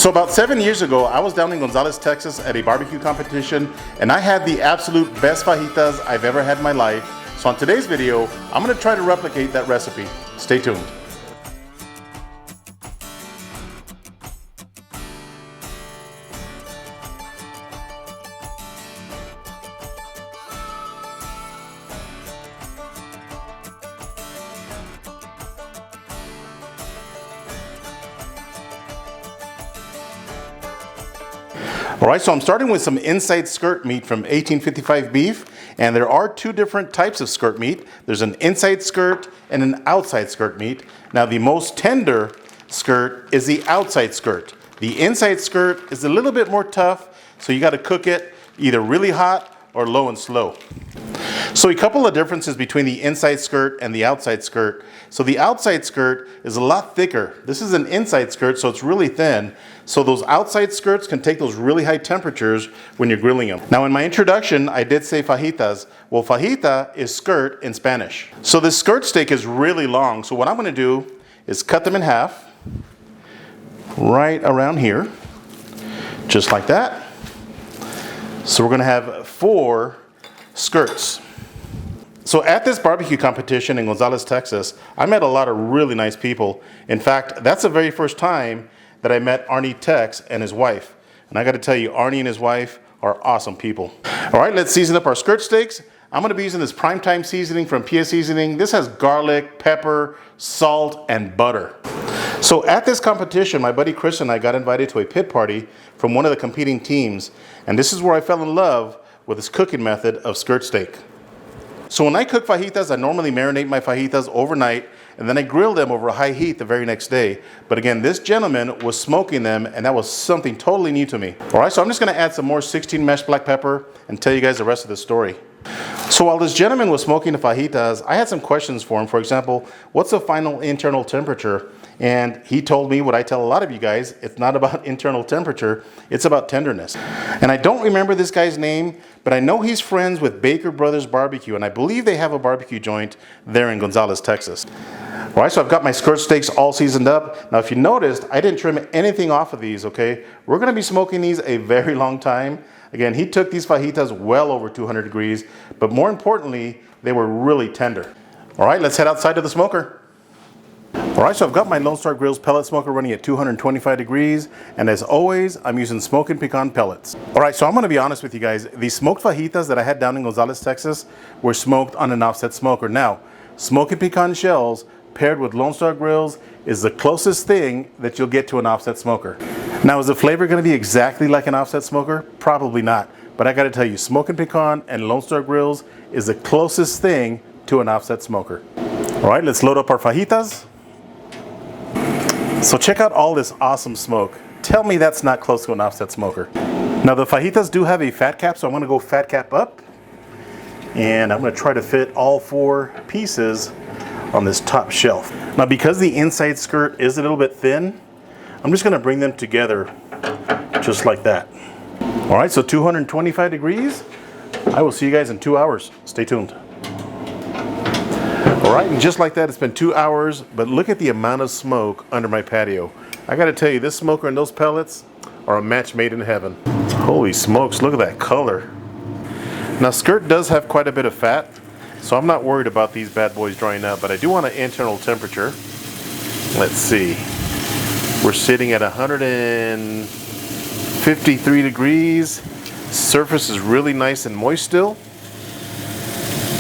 So about 7 years ago, I was down in Gonzales, Texas at a barbecue competition, and I had the absolute best fajitas I've ever had in my life. So on today's video, I'm gonna try to replicate that recipe. Stay tuned. All right, so I'm starting with some inside skirt meat from 1855 beef, and there are two different types of skirt meat. There's an inside skirt and an outside skirt meat. Now, the most tender skirt is the outside skirt. The inside skirt is a little bit more tough, so you got to cook it either really hot or low and slow. So a couple of differences between the inside skirt and the outside skirt. So the outside skirt is a lot thicker. This is an inside skirt, so it's really thin. So those outside skirts can take those really high temperatures when you're grilling them. Now in my introduction, I did say fajitas. Well, fajita is skirt in Spanish. So this skirt steak is really long. So what I'm gonna do is cut them in half, right around here, just like that. So we're gonna have 4 skirts. So at this barbecue competition in Gonzales, Texas, I met a lot of really nice people. In fact, that's the very first time that I met Arnie Tex and his wife. And I gotta tell you, Arnie and his wife are awesome people. All right, let's season up our skirt steaks. I'm gonna be using this primetime seasoning from PS Seasoning. This has garlic, pepper, salt, and butter. So at this competition, my buddy Chris and I got invited to a pit party from one of the competing teams. And this is where I fell in love with this cooking method of skirt steak. So when I cook fajitas, I normally marinate my fajitas overnight and then I grill them over high heat the very next day. But again, this gentleman was smoking them and that was something totally new to me. All right, so I'm just gonna add some more 16 mesh black pepper and tell you guys the rest of the story. So while this gentleman was smoking the fajitas, I had some questions for him. For example, what's the final internal temperature? And he told me what I tell a lot of you guys, it's not about internal temperature, it's about tenderness. And I don't remember this guy's name, but I know he's friends with Baker Brothers Barbecue, and I believe they have a barbecue joint there in Gonzales, Texas. All right, so I've got my skirt steaks all seasoned up. Now, if you noticed, I didn't trim anything off of these, okay? We're gonna be smoking these a very long time. Again, he took these fajitas well over 200 degrees, but more importantly, they were really tender. All right, let's head outside to the smoker. All right, so I've got my Lone Star Grill's pellet smoker running at 225 degrees, and as always, I'm using Smokin Pecan pellets. All right, so I'm gonna be honest with you guys. The smoked fajitas that I had down in Gonzales, Texas were smoked on an offset smoker. Now, Smokin Pecan shells paired with Lone Star Grills is the closest thing that you'll get to an offset smoker. Now, is the flavor gonna be exactly like an offset smoker? Probably not, but I gotta tell you, Smokin Pecan and Lone Star Grills is the closest thing to an offset smoker. All right, let's load up our fajitas. So check out all this awesome smoke. Tell me that's not close to an offset smoker. Now the fajitas do have a fat cap, so I'm gonna go fat cap up. And I'm gonna try to fit all 4 pieces on this top shelf. Now because the inside skirt is a little bit thin, I'm just gonna bring them together just like that. All right, so 225 degrees. I will see you guys in 2 hours. Stay tuned. All right, and just like that, it's been 2 hours, but look at the amount of smoke under my patio. I gotta tell you, this smoker and those pellets are a match made in heaven. Holy smokes, look at that color. Now, skirt does have quite a bit of fat, so I'm not worried about these bad boys drying up, but I do want an internal temperature. Let's see. We're sitting at 153 degrees. Surface is really nice and moist still.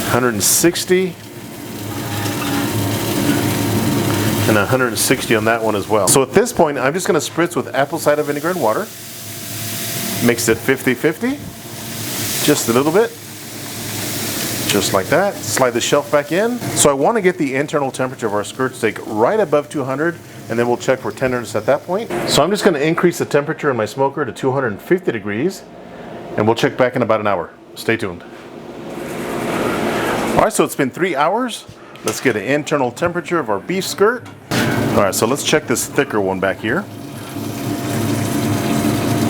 160. And 160 on that one as well. So at this point, I'm just gonna spritz with apple cider vinegar and water. Mix it 50-50, just a little bit. Just like that, slide the shelf back in. So I wanna get the internal temperature of our skirt steak right above 200, and then we'll check for tenderness at that point. So I'm just gonna increase the temperature in my smoker to 250 degrees, and we'll check back in about an hour. Stay tuned. All right, so it's been 3 hours. Let's get an internal temperature of our beef skirt. All right, so let's check this thicker one back here.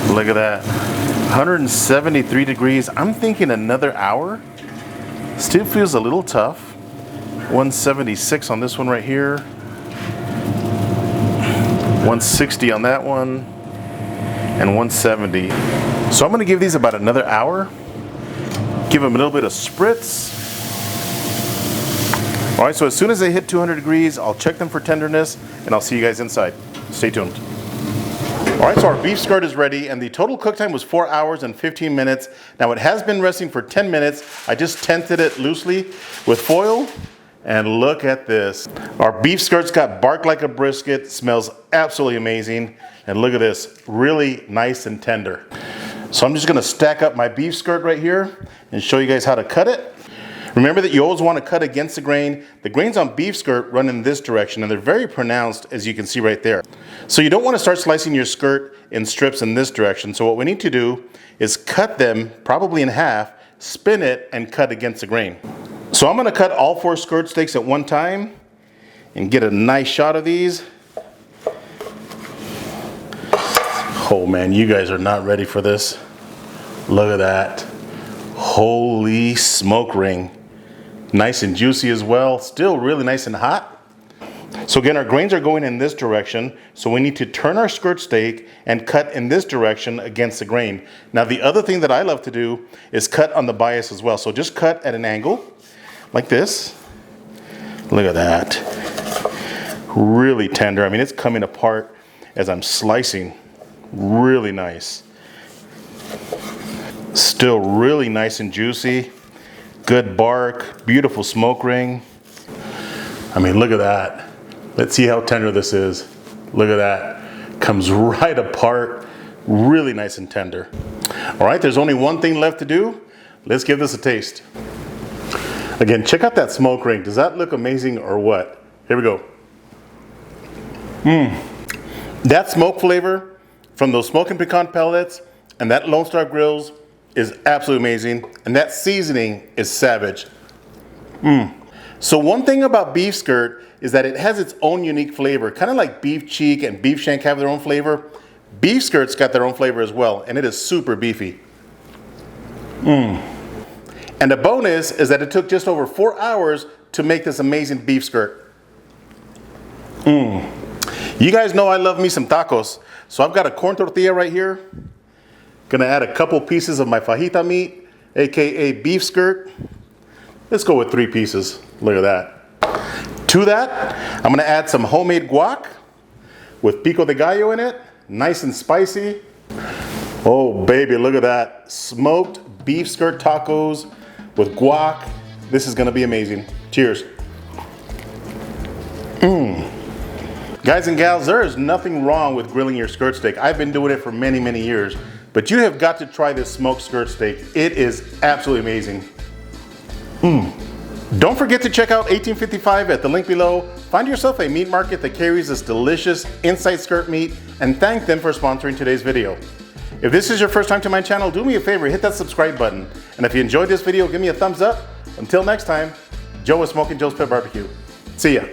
Look at that, 173 degrees. I'm thinking another hour. Still feels a little tough. 176 on this one right here. 160 on that one. and 170. So I'm gonna give these about another hour. Give them a little bit of spritz. All right, so as soon as they hit 200 degrees, I'll check them for tenderness, and I'll see you guys inside. Stay tuned. All right, so our beef skirt is ready, and the total cook time was 4 hours and 15 minutes. Now it has been resting for 10 minutes. I just tented it loosely with foil, and look at this. Our beef skirt's got bark like a brisket, smells absolutely amazing, and look at this, really nice and tender. So I'm just gonna stack up my beef skirt right here and show you guys how to cut it. Remember that you always want to cut against the grain. The grains on beef skirt run in this direction, and they're very pronounced, as you can see right there. So you don't want to start slicing your skirt in strips in this direction. So what we need to do is cut them probably in half, spin it, and cut against the grain. So I'm going to cut all 4 skirt steaks at one time and get a nice shot of these. Oh man, you guys are not ready for this. Look at that. Holy smoke ring. Nice and juicy as well, still really nice and hot. So again, our grains are going in this direction, so we need to turn our skirt steak and cut in this direction against the grain. Now the other thing that I love to do is cut on the bias as well. So just cut at an angle, like this. Look at that. Really tender. I mean, it's coming apart as I'm slicing. Really nice. Still really nice and juicy. Good bark, beautiful smoke ring. I mean, look at that. Let's see how tender this is. Look at that. Comes right apart. Really nice and tender. All right, there's only one thing left to do. Let's give this a taste. Again, check out that smoke ring. Does that look amazing or what? Here we go. That smoke flavor from those smoking pecan pellets and that Lone Star Grills is absolutely amazing, and that seasoning is savage. So one thing about beef skirt is that it has its own unique flavor, kind of like beef cheek and beef shank have their own flavor. Beef skirt's got their own flavor as well, and it is super beefy. And the bonus is that it took just over 4 hours to make this amazing beef skirt. You guys know I love me some tacos, so I've got a corn tortilla right here. Gonna add a couple pieces of my fajita meat, AKA beef skirt. Let's go with 3 pieces. Look at that. To that, I'm gonna add some homemade guac with pico de gallo in it. Nice and spicy. Oh baby, look at that. Smoked beef skirt tacos with guac. This is gonna be amazing. Cheers. Guys and gals, there is nothing wrong with grilling your skirt steak. I've been doing it for many, many years. But you have got to try this smoked skirt steak. It is absolutely amazing. Don't forget to check out 1855 at the link below. Find yourself a meat market that carries this delicious inside skirt meat, and thank them for sponsoring today's video. If this is your first time to my channel, do me a favor, hit that subscribe button. And if you enjoyed this video, give me a thumbs up. Until next time, Joe with Smokin Joe's Pet BBQ. See ya.